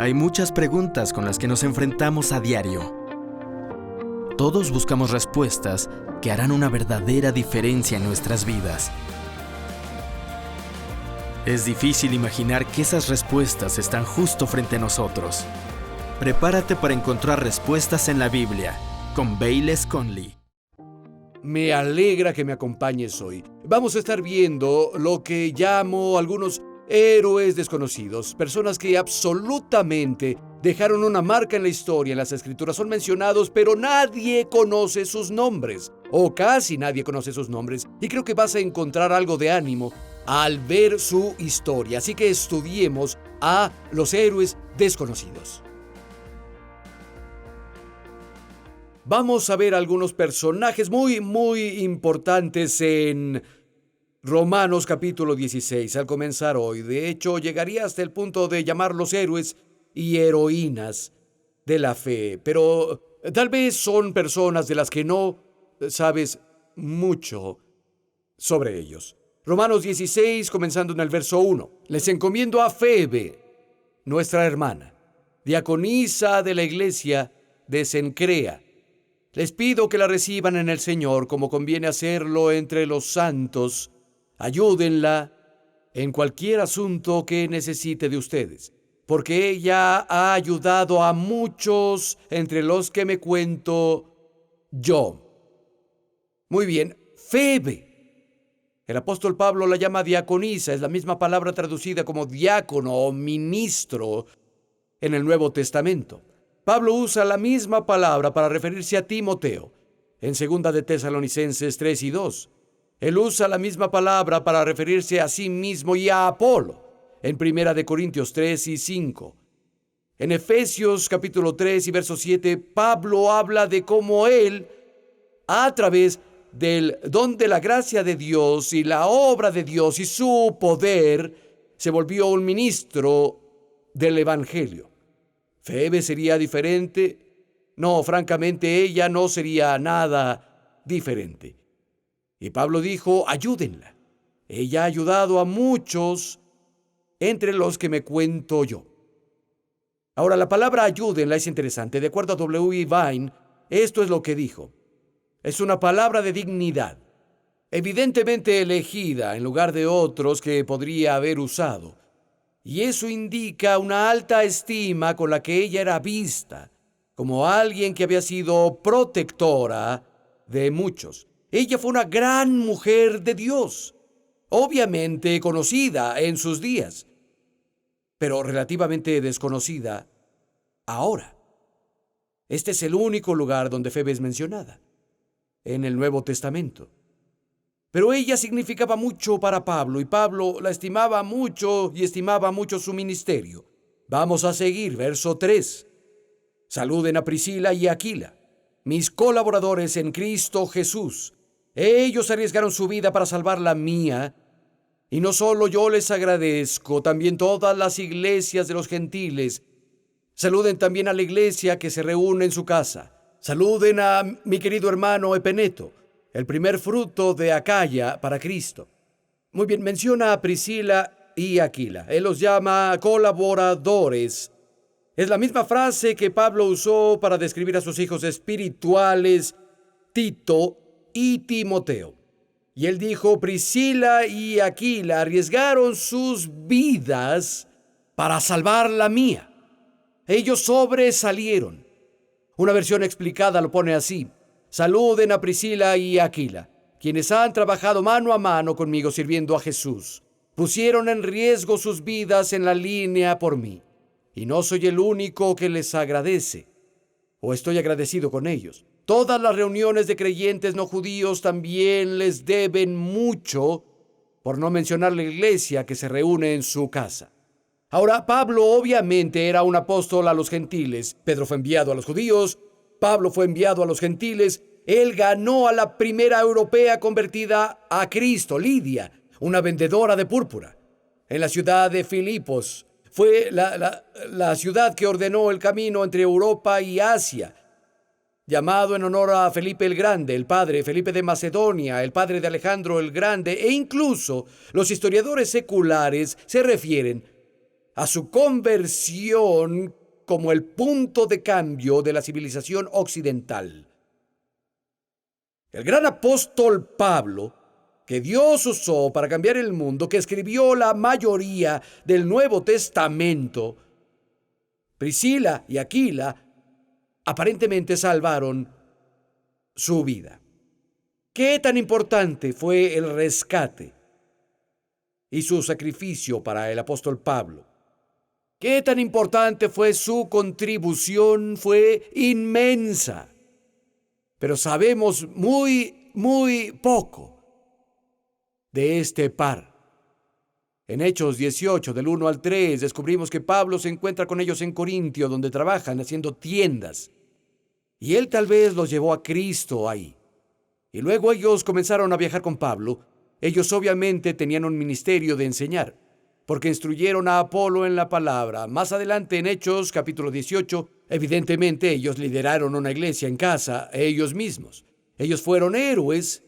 Hay muchas preguntas con las que nos enfrentamos a diario. Todos buscamos respuestas que harán una verdadera diferencia en nuestras vidas. Es difícil imaginar que esas respuestas están justo frente a nosotros. Prepárate para encontrar respuestas en la Biblia con Bayless Conley. Me alegra que me acompañes hoy. Vamos a estar viendo lo que llamo algunos héroes desconocidos, personas que absolutamente dejaron una marca en la historia, en las escrituras son mencionados, pero nadie conoce sus nombres, o casi nadie conoce sus nombres, y creo que vas a encontrar algo de ánimo al ver su historia. Así que estudiemos a los héroes desconocidos. Vamos a ver algunos personajes muy importantes en Romanos capítulo 16, al comenzar hoy. De hecho, llegaría hasta el punto de llamarlos héroes y heroínas de la fe, pero tal vez son personas de las que no sabes mucho sobre ellos. Romanos 16, comenzando en el verso 1. Les encomiendo a Febe, nuestra hermana, diaconisa de la iglesia de Cencrea. Les pido que la reciban en el Señor como conviene hacerlo entre los santos. Ayúdenla en cualquier asunto que necesite de ustedes, porque ella ha ayudado a muchos entre los que me cuento yo. Muy bien, Febe. El apóstol Pablo la llama diaconisa, es la misma palabra traducida como diácono o ministro en el Nuevo Testamento. Pablo usa la misma palabra para referirse a Timoteo en 2 de Tesalonicenses 3 y 2. Él usa la misma palabra para referirse a sí mismo y a Apolo en 1 de Corintios 3 y 5. En Efesios capítulo 3 y verso 7, Pablo habla de cómo él, a través del don de la gracia de Dios y la obra de Dios y su poder, se volvió un ministro del Evangelio. ¿Febe sería diferente? No, francamente, ella no sería nada diferente. Y Pablo dijo, ayúdenla. Ella ha ayudado a muchos entre los que me cuento yo. Ahora, la palabra ayúdenla es interesante. De acuerdo a W. E. Vine, esto es lo que dijo. Es una palabra de dignidad, evidentemente elegida en lugar de otros que podría haber usado. Y eso indica una alta estima con la que ella era vista, como alguien que había sido protectora de muchos. Ella fue una gran mujer de Dios, obviamente conocida en sus días, pero relativamente desconocida ahora. Este es el único lugar donde Febe es mencionada, en el Nuevo Testamento. Pero ella significaba mucho para Pablo, y Pablo la estimaba mucho y estimaba mucho su ministerio. Vamos a seguir, verso 3. Saluden a Priscila y Aquila, mis colaboradores en Cristo Jesús. Ellos arriesgaron su vida para salvar la mía, y no solo yo les agradezco, también todas las iglesias de los gentiles. Saluden también a la iglesia que se reúne en su casa. Saluden a mi querido hermano Epeneto, el primer fruto de Acaya para Cristo. Muy bien, menciona a Priscila y Aquila. Él los llama colaboradores. Es la misma frase que Pablo usó para describir a sus hijos espirituales, Tito y Timoteo. Y él dijo, Priscila y Aquila arriesgaron sus vidas para salvar la mía. Ellos sobresalieron. Una versión explicada lo pone así. Saluden a Priscila y Aquila, quienes han trabajado mano a mano conmigo sirviendo a Jesús. Pusieron en riesgo sus vidas en la línea por mí. Y no soy el único que les agradece, o estoy agradecido con ellos. Todas las reuniones de creyentes no judíos también les deben mucho, por no mencionar la iglesia que se reúne en su casa. Ahora, Pablo obviamente era un apóstol a los gentiles. Pedro fue enviado a los judíos, Pablo fue enviado a los gentiles. Él ganó a la primera europea convertida a Cristo, Lidia, una vendedora de púrpura, en la ciudad de Filipos. Fue la ciudad que ordenó el camino entre Europa y Asia, llamado en honor a Felipe el Grande, el padre Felipe de Macedonia, el padre de Alejandro el Grande, e incluso los historiadores seculares se refieren a su conversión como el punto de cambio de la civilización occidental. El gran apóstol Pablo, que Dios usó para cambiar el mundo, que escribió la mayoría del Nuevo Testamento, Priscila y Aquila aparentemente salvaron su vida. ¿Qué tan importante fue el rescate y su sacrificio para el apóstol Pablo? ¿Qué tan importante fue su contribución? Fue inmensa. Pero sabemos muy poco de este par. En Hechos 18, del 1 al 3, descubrimos que Pablo se encuentra con ellos en Corintio, donde trabajan haciendo tiendas. Y él tal vez los llevó a Cristo ahí. Y luego ellos comenzaron a viajar con Pablo. Ellos obviamente tenían un ministerio de enseñar, porque instruyeron a Apolo en la palabra. Más adelante en Hechos capítulo 18, evidentemente ellos lideraron una iglesia en casa, ellos mismos. Ellos fueron héroes,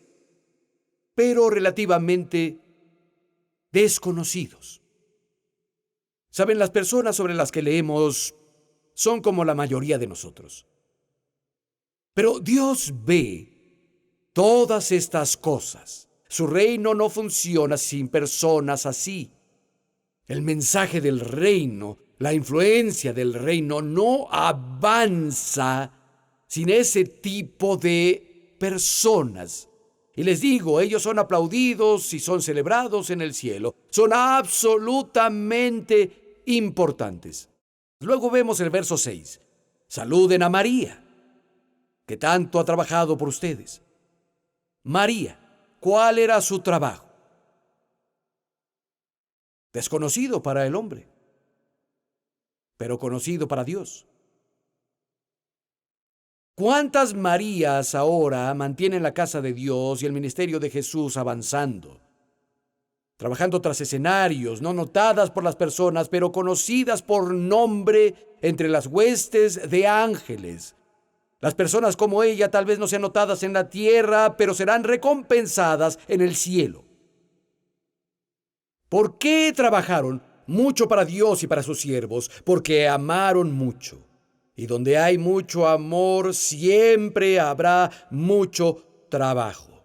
pero relativamente desconocidos. Saben, las personas sobre las que leemos son como la mayoría de nosotros. Pero Dios ve todas estas cosas. Su reino no funciona sin personas así. El mensaje del reino, la influencia del reino no avanza sin ese tipo de personas. Y les digo, ellos son aplaudidos y son celebrados en el cielo. Son absolutamente importantes. Luego vemos el verso 6. Saluden a María, que tanto ha trabajado por ustedes. María, ¿cuál era su trabajo? Desconocido para el hombre, pero conocido para Dios. ¿Cuántas Marías ahora mantienen la casa de Dios y el ministerio de Jesús avanzando? Trabajando tras escenarios, no notadas por las personas, pero conocidas por nombre entre las huestes de ángeles. Las personas como ella tal vez no sean notadas en la tierra, pero serán recompensadas en el cielo. ¿Por qué trabajaron mucho para Dios y para sus siervos? Porque amaron mucho. Y donde hay mucho amor, siempre habrá mucho trabajo.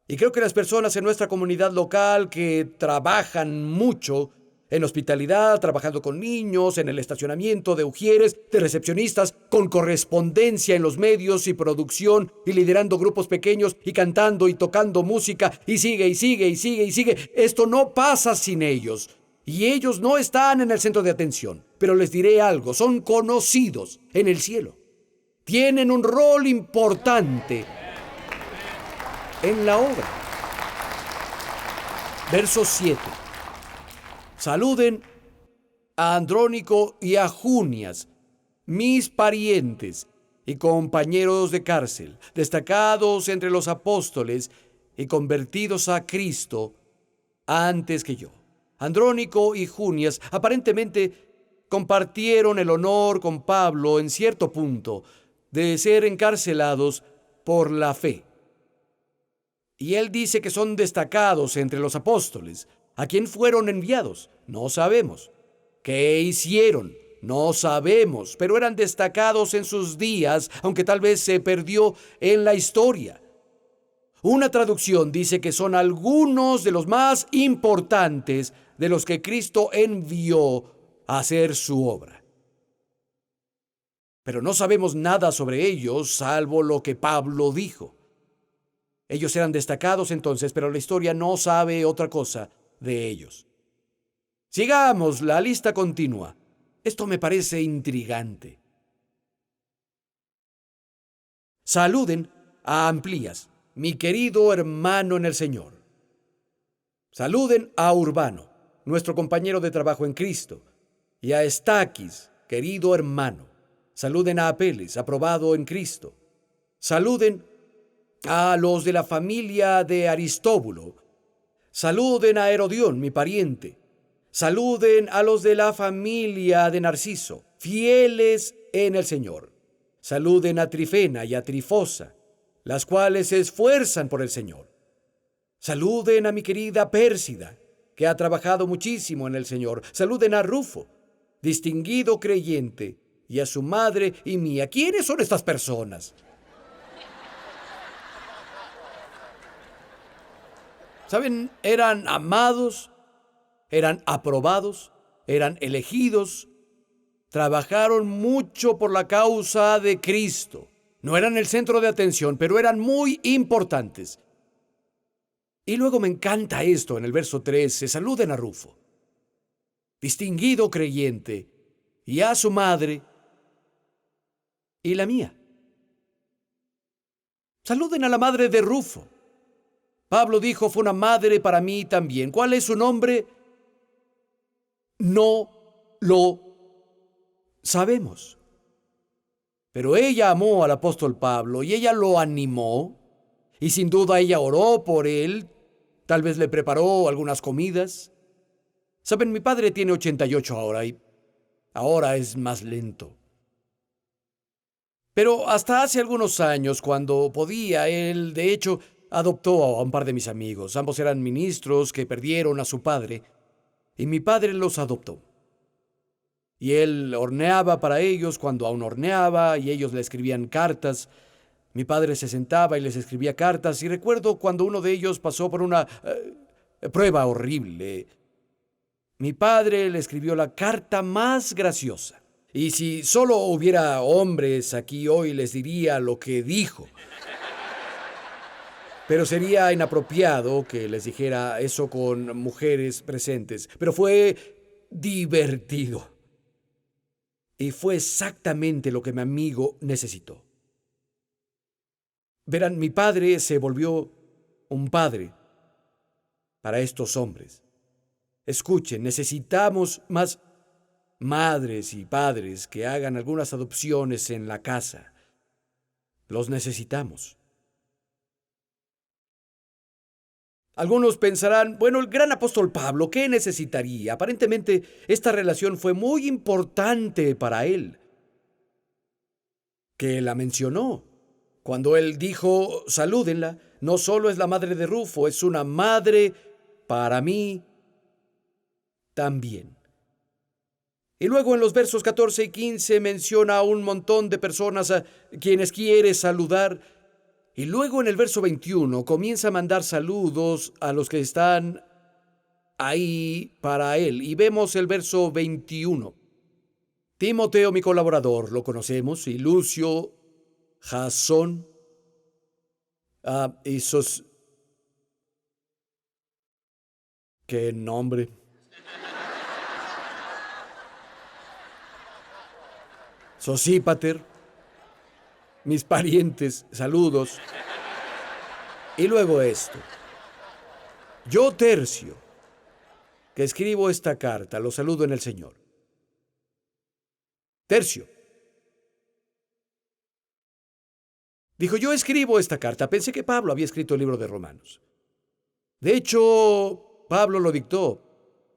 Y creo que las personas en nuestra comunidad local que trabajan mucho en hospitalidad, trabajando con niños, en el estacionamiento de ujieres, de recepcionistas, con correspondencia en los medios y producción, y liderando grupos pequeños, y cantando y tocando música, y sigue. Esto no pasa sin ellos. Y ellos no están en el centro de atención. Pero les diré algo, son conocidos en el cielo. Tienen un rol importante en la obra. Verso 7. Saluden a Andrónico y a Junias, mis parientes y compañeros de cárcel, destacados entre los apóstoles y convertidos a Cristo antes que yo. Andrónico y Junias aparentemente compartieron el honor con Pablo en cierto punto de ser encarcelados por la fe. Y él dice que son destacados entre los apóstoles. ¿A quién fueron enviados? No sabemos. ¿Qué hicieron? No sabemos, pero eran destacados en sus días, aunque tal vez se perdió en la historia. Una traducción dice que son algunos de los más importantes de los que Cristo envió a hacer su obra. Pero no sabemos nada sobre ellos, salvo lo que Pablo dijo. Ellos eran destacados entonces, pero la historia no sabe otra cosa de ellos. Sigamos, la lista continúa. Esto me parece intrigante. Saluden a Amplías, mi querido hermano en el Señor. Saluden a Urbano, nuestro compañero de trabajo en Cristo, y a Estaquis, querido hermano. Saluden a Apeles, aprobado en Cristo. Saluden a los de la familia de Aristóbulo. Saluden a Herodión, mi pariente. Saluden a los de la familia de Narciso, fieles en el Señor. Saluden a Trifena y a Trifosa, las cuales se esfuerzan por el Señor. Saluden a mi querida Pérsida, que ha trabajado muchísimo en el Señor. Saluden a Rufo, distinguido creyente, y a su madre y mía. ¿Quiénes son estas personas? ¿Saben? Eran amados, eran aprobados, eran elegidos, trabajaron mucho por la causa de Cristo. No eran el centro de atención, pero eran muy importantes. Y luego me encanta esto en el verso 13. Saluden a Rufo, distinguido creyente, y a su madre y la mía. Saluden a la madre de Rufo. Pablo dijo, fue una madre para mí también. ¿Cuál es su nombre? No lo sabemos. Pero ella amó al apóstol Pablo y ella lo animó. Y sin duda ella oró por él. Tal vez le preparó algunas comidas. Saben, mi padre tiene 88 ahora y ahora es más lento. Pero hasta hace algunos años, cuando podía, él, de hecho, adoptó a un par de mis amigos. Ambos eran ministros que perdieron a su padre, y mi padre los adoptó. Y él horneaba para ellos cuando aún horneaba, y ellos le escribían cartas. Mi padre se sentaba y les escribía cartas, y recuerdo cuando uno de ellos pasó por una prueba horrible. Mi padre le escribió la carta más graciosa. Y si solo hubiera hombres aquí hoy, les diría lo que dijo. Pero sería inapropiado que les dijera eso con mujeres presentes. Pero fue divertido. Y fue exactamente lo que mi amigo necesitó. Verán, mi padre se volvió un padre para estos hombres. Escuchen, necesitamos más madres y padres que hagan algunas adopciones en la casa. Los necesitamos. Algunos pensarán, bueno, el gran apóstol Pablo, ¿qué necesitaría? Aparentemente, esta relación fue muy importante para él, que la mencionó. Cuando él dijo, salúdenla, no solo es la madre de Rufo, es una madre para mí también. Y luego en los versos 14 y 15 menciona a un montón de personas a quienes quiere saludar. Y luego en el verso 21 comienza a mandar saludos a los que están ahí para él. Y vemos el verso 21. Timoteo, mi colaborador, lo conocemos, y Lucio, Jasón, y ¿qué nombre? Sosípater, mis parientes, saludos. Y luego esto. Yo, Tercio, que escribo esta carta, lo saludo en el Señor. Tercio. Dijo, yo escribo esta carta. Pensé que Pablo había escrito el libro de Romanos. De hecho, Pablo lo dictó.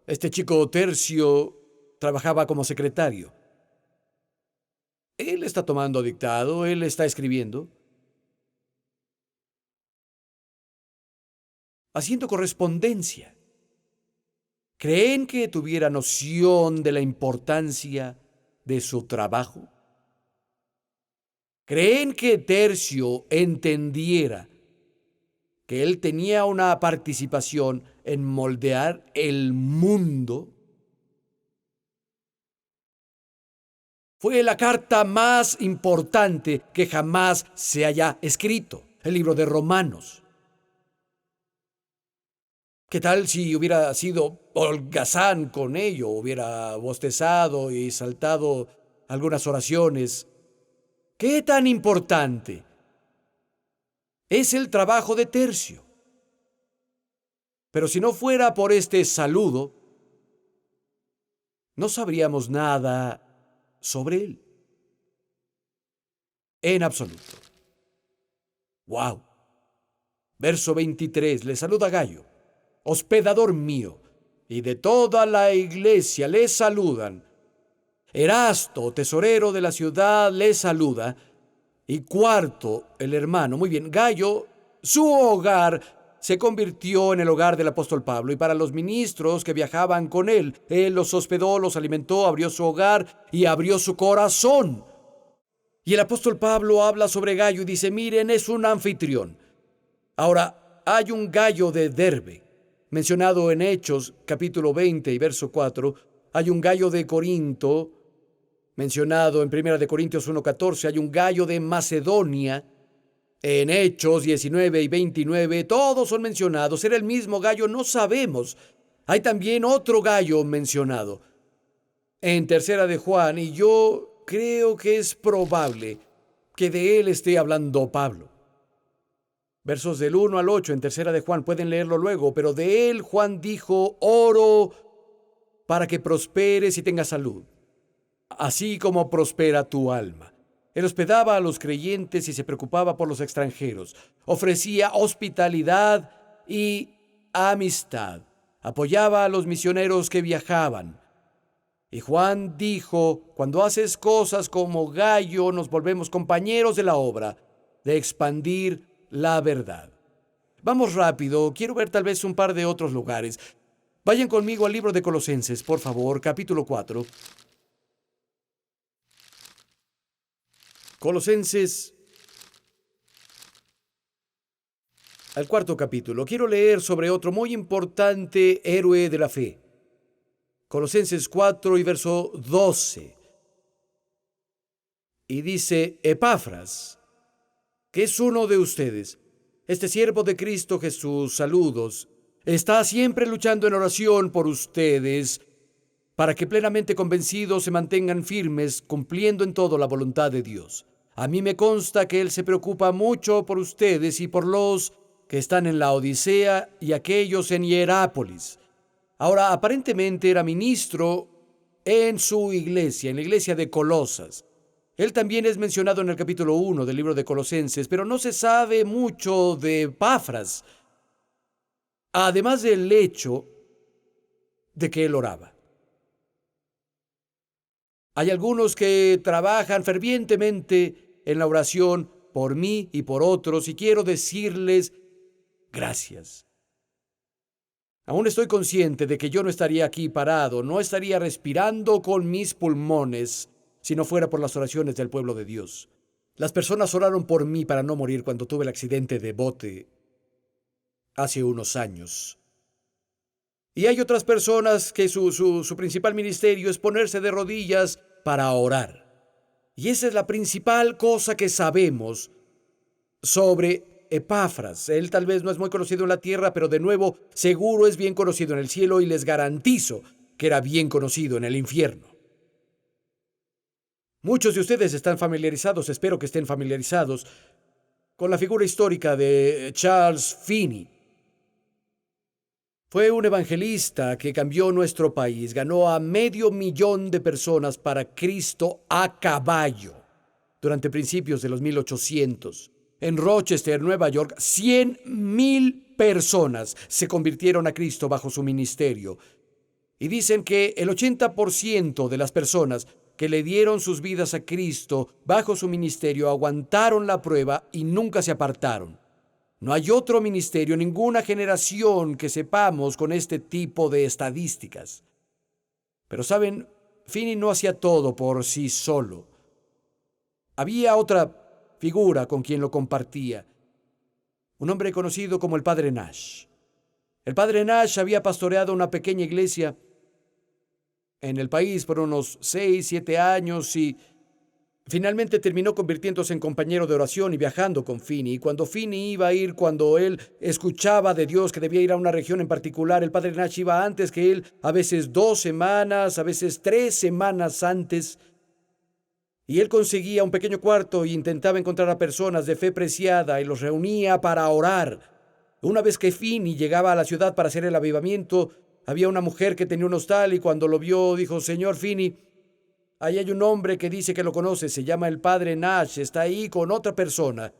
Este chico Tercio trabajaba como secretario. Él está tomando dictado, él está escribiendo, haciendo correspondencia. ¿Creen que tuviera noción de la importancia de su trabajo? ¿Creen que Tercio entendiera que él tenía una participación en moldear el mundo? Fue la carta más importante que jamás se haya escrito, el libro de Romanos. ¿Qué tal si hubiera sido holgazán con ello, hubiera bostezado y saltado algunas oraciones? ¿Qué tan importante es el trabajo de Tercio? Pero si no fuera por este saludo, no sabríamos nada sobre él. En absoluto. ¡Wow! Verso 23. Le saluda Gayo, hospedador mío, y de toda la iglesia le saludan. Erasto, tesorero de la ciudad, le saluda. Y Cuarto, el hermano. Muy bien, Gayo, su hogar se convirtió en el hogar del apóstol Pablo, y para los ministros que viajaban con él, él los hospedó, los alimentó, abrió su hogar y abrió su corazón. Y el apóstol Pablo habla sobre Gayo y dice, miren, es un anfitrión. Ahora, hay un Gayo de Derbe, mencionado en Hechos, capítulo 20 y verso 4. Hay un Gayo de Corinto, mencionado en 1 Corintios 1:14. Hay un Gayo de Macedonia, en Hechos 19 y 29. Todos son mencionados. ¿Era el mismo Gayo? No sabemos. Hay también otro Gayo mencionado en 3 de Juan, y yo creo que es probable que de él esté hablando Pablo. Versos del 1 al 8 en 3 de Juan, pueden leerlo luego, pero de él Juan dijo, oro para que prosperes y tengas salud, así como prospera tu alma. Él hospedaba a los creyentes y se preocupaba por los extranjeros. Ofrecía hospitalidad y amistad. Apoyaba a los misioneros que viajaban. Y Juan dijo, cuando haces cosas como Gayo, nos volvemos compañeros de la obra, de expandir la verdad. Vamos rápido, quiero ver tal vez un par de otros lugares. Vayan conmigo al libro de Colosenses, por favor, capítulo 4. Colosenses, al 4º capítulo. Quiero leer sobre otro muy importante héroe de la fe. Colosenses 4 y verso 12. Y dice, Epafras, que es uno de ustedes, este siervo de Cristo Jesús, saludos, está siempre luchando en oración por ustedes, para que plenamente convencidos se mantengan firmes, cumpliendo en todo la voluntad de Dios. A mí me consta que Él se preocupa mucho por ustedes y por los que están en la Odisea y aquellos en Hierápolis. Ahora, aparentemente era ministro en su iglesia, en la iglesia de Colosas. Él también es mencionado en el capítulo 1 del libro de Colosenses, pero no se sabe mucho de Epafras, además del hecho de que él oraba. Hay algunos que trabajan fervientemente en la oración por mí y por otros, y quiero decirles gracias. Aún estoy consciente de que yo no estaría aquí parado, no estaría respirando con mis pulmones si no fuera por las oraciones del pueblo de Dios. Las personas oraron por mí para no morir cuando tuve el accidente de bote hace unos años. Y hay otras personas que su principal ministerio es ponerse de rodillas para orar. Y esa es la principal cosa que sabemos sobre Epafras. Él tal vez no es muy conocido en la tierra, pero de nuevo, seguro es bien conocido en el cielo, y les garantizo que era bien conocido en el infierno. Muchos de ustedes están familiarizados, espero que estén familiarizados, con la figura histórica de Charles Finney. Fue un evangelista que cambió nuestro país, ganó a 500,000 de personas para Cristo a caballo durante principios de los 1800. En Rochester, Nueva York, 100,000 personas se convirtieron a Cristo bajo su ministerio. Y dicen que el 80% de las personas que le dieron sus vidas a Cristo bajo su ministerio aguantaron la prueba y nunca se apartaron. No hay otro ministerio, ninguna generación que sepamos con este tipo de estadísticas. Pero saben, Finney no hacía todo por sí solo. Había otra figura con quien lo compartía, un hombre conocido como el Padre Nash. El Padre Nash había pastoreado una pequeña iglesia en el país por unos 6, 7 años y finalmente terminó convirtiéndose en compañero de oración y viajando con Finney. Y cuando Finney iba a ir, cuando él escuchaba de Dios que debía ir a una región en particular, el Padre Nash iba antes que él, a veces 2 semanas, a veces 3 semanas antes. Y él conseguía un pequeño cuarto e intentaba encontrar a personas de fe preciada y los reunía para orar. Una vez que Finney llegaba a la ciudad para hacer el avivamiento, había una mujer que tenía un hostal y cuando lo vio dijo, Señor Finney, ahí hay un hombre que dice que lo conoce, se llama el Padre Nash, está ahí con otra persona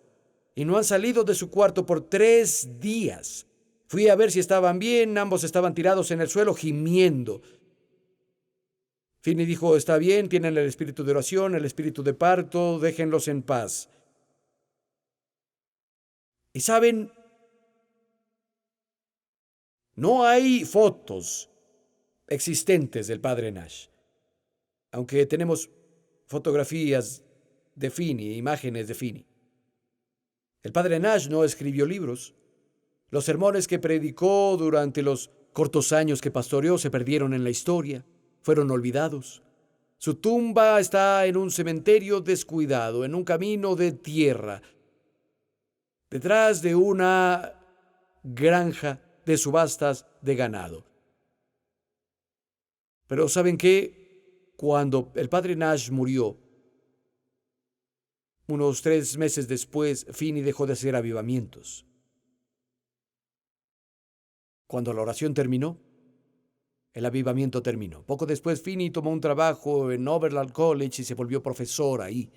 y no han salido de su cuarto por 3 días. Fui a ver si estaban bien, ambos estaban tirados en el suelo gimiendo. Finney dijo, está bien, tienen el espíritu de oración, el espíritu de parto, déjenlos en paz. Y saben, No hay fotos existentes del padre Nash, aunque tenemos fotografías de Finney, imágenes de Finney. El padre Nash no escribió libros. Los sermones que predicó durante los cortos años que pastoreó se perdieron en la historia, fueron olvidados. Su tumba está en un cementerio descuidado, en un camino de tierra, detrás de una granja de subastas de ganado. Pero ¿saben qué? Cuando el padre Nash murió, unos 3 meses después, Finney dejó de hacer avivamientos. Cuando la oración terminó, el avivamiento terminó. Poco después, Finney tomó un trabajo en Oberlin College y se volvió profesor ahí.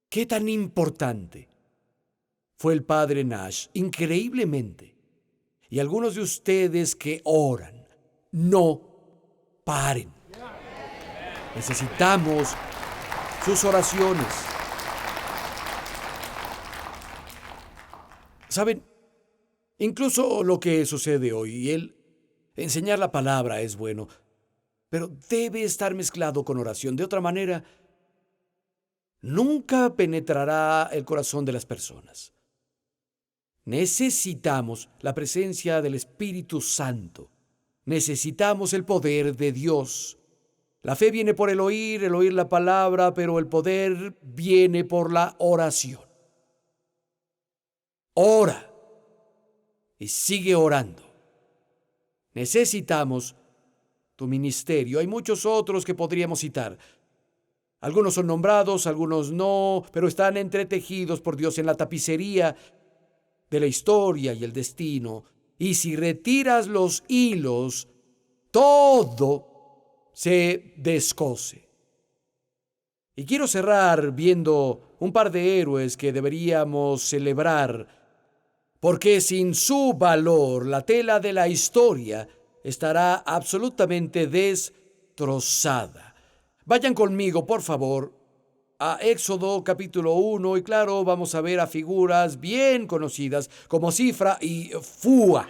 ¿Qué tan importante fue el padre Nash? Increíblemente. Y algunos de ustedes que oran, no paren. Necesitamos sus oraciones. ¿Saben? Incluso lo que sucede hoy, enseñar la palabra es bueno, pero debe estar mezclado con oración. De otra manera, nunca penetrará el corazón de las personas. Necesitamos la presencia del Espíritu Santo. Necesitamos el poder de Dios. La fe viene por el oír la palabra, pero el poder viene por la oración. Ora y sigue orando. Necesitamos tu ministerio. Hay muchos otros que podríamos citar. Algunos son nombrados, algunos no, pero están entretejidos por Dios en la tapicería de la historia y el destino. Y si retiras los hilos, todo se descose. Y quiero cerrar viendo un par de héroes que deberíamos celebrar, porque sin su valor la tela de la historia estará absolutamente destrozada. Vayan conmigo, por favor, a Éxodo capítulo 1 y claro, vamos a ver a figuras bien conocidas como Cifra y Fua.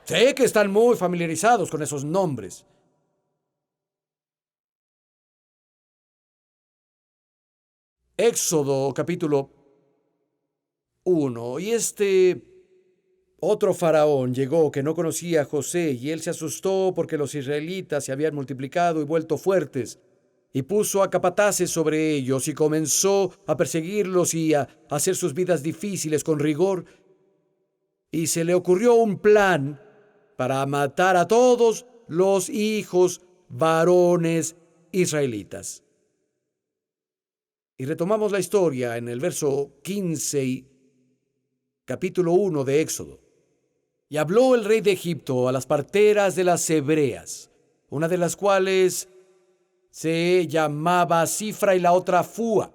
Sé que están muy familiarizados con esos nombres. Éxodo capítulo 1. Y otro faraón llegó que no conocía a José, y él se asustó porque los israelitas se habían multiplicado y vuelto fuertes, y puso a capataces sobre ellos y comenzó a perseguirlos y a hacer sus vidas difíciles con rigor. Y se le ocurrió un plan para matar a todos los hijos varones israelitas. Y retomamos la historia en el verso 15, capítulo 1 de Éxodo. Y habló el rey de Egipto a las parteras de las hebreas, una de las cuales se llamaba Cifra y la otra Fua.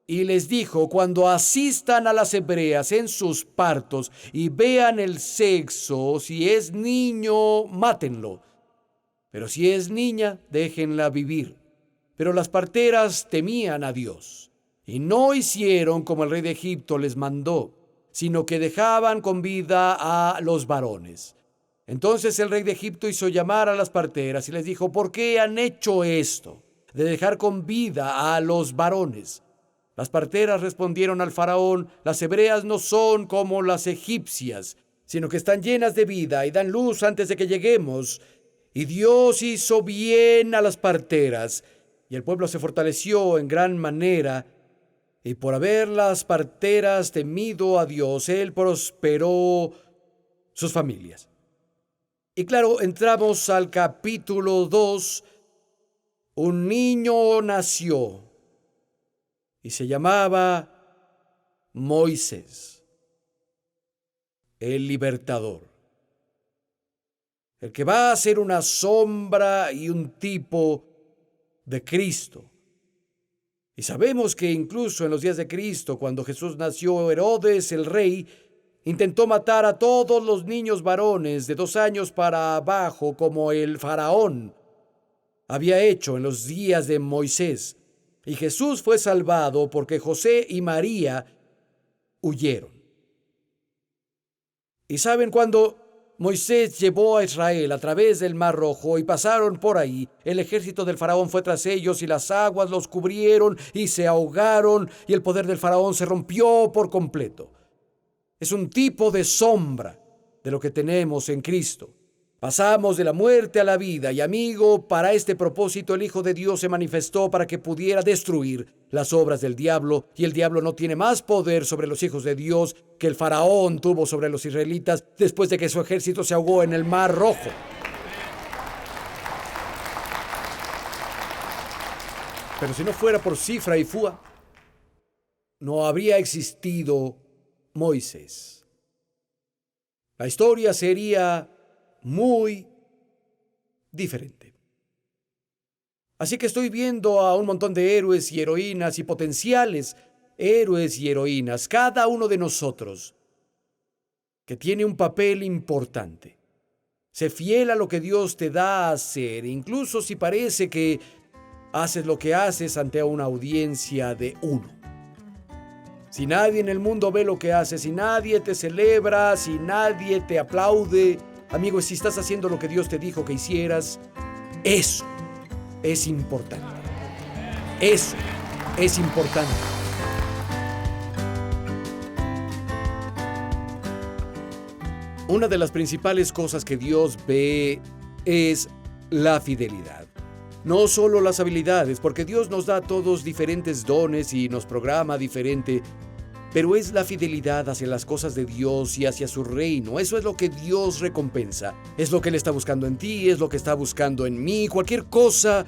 Y les dijo: cuando asistan a las hebreas en sus partos y vean el sexo, si es niño, mátenlo. Pero si es niña, déjenla vivir. Pero las parteras temían a Dios y no hicieron como el rey de Egipto les mandó, sino que dejaban con vida a los varones. Entonces el rey de Egipto hizo llamar a las parteras y les dijo: ¿por qué han hecho esto, de dejar con vida a los varones? Las parteras respondieron al faraón: las hebreas no son como las egipcias, sino que están llenas de vida y dan luz antes de que lleguemos. Y Dios hizo bien a las parteras, y el pueblo se fortaleció en gran manera, y por haber las parteras temido a Dios, Él prosperó sus familias. Y claro, entramos al capítulo 2. Un niño nació y se llamaba Moisés, el libertador, el que va a ser una sombra y un tipo de Cristo. Y sabemos que incluso en los días de Cristo, cuando Jesús nació, Herodes, el rey, intentó matar a todos los niños varones de 2 años para abajo, como el faraón había hecho en los días de Moisés. Y Jesús fue salvado porque José y María huyeron. Y saben, cuando Moisés llevó a Israel a través del Mar Rojo y pasaron por ahí, el ejército del faraón fue tras ellos y las aguas los cubrieron y se ahogaron y el poder del faraón se rompió por completo. Es un tipo de sombra de lo que tenemos en Cristo. Pasamos de la muerte a la vida y, amigo, para este propósito el Hijo de Dios se manifestó para que pudiera destruir las obras del diablo, y el diablo no tiene más poder sobre los hijos de Dios que el faraón tuvo sobre los israelitas después de que su ejército se ahogó en el Mar Rojo. Pero si no fuera por Cifra y Fua, no habría existido Moisés. La historia sería muy diferente. Así que estoy viendo a un montón de héroes y heroínas y potenciales héroes y heroínas, cada uno de nosotros, que tiene un papel importante. Sé fiel a lo que Dios te da a hacer, incluso si parece que haces lo que haces ante una audiencia de uno. Si nadie en el mundo ve lo que haces, si nadie te celebra, si nadie te aplaude, amigo, si estás haciendo lo que Dios te dijo que hicieras, eso es importante. Eso es importante. Una de las principales cosas que Dios ve es la fidelidad. No solo las habilidades, porque Dios nos da a todos diferentes dones y nos programa diferente, pero es la fidelidad hacia las cosas de Dios y hacia su reino. Eso es lo que Dios recompensa. Es lo que Él está buscando en ti, es lo que está buscando en mí. Cualquier cosa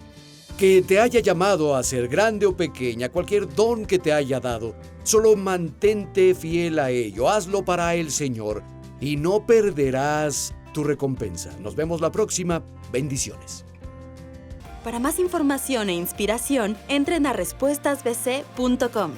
que te haya llamado a ser grande o pequeña, cualquier don que te haya dado, solo mantente fiel a ello. Hazlo para el Señor y no perderás tu recompensa. Nos vemos la próxima. Bendiciones. Para más información e inspiración, entren a respuestasbc.com.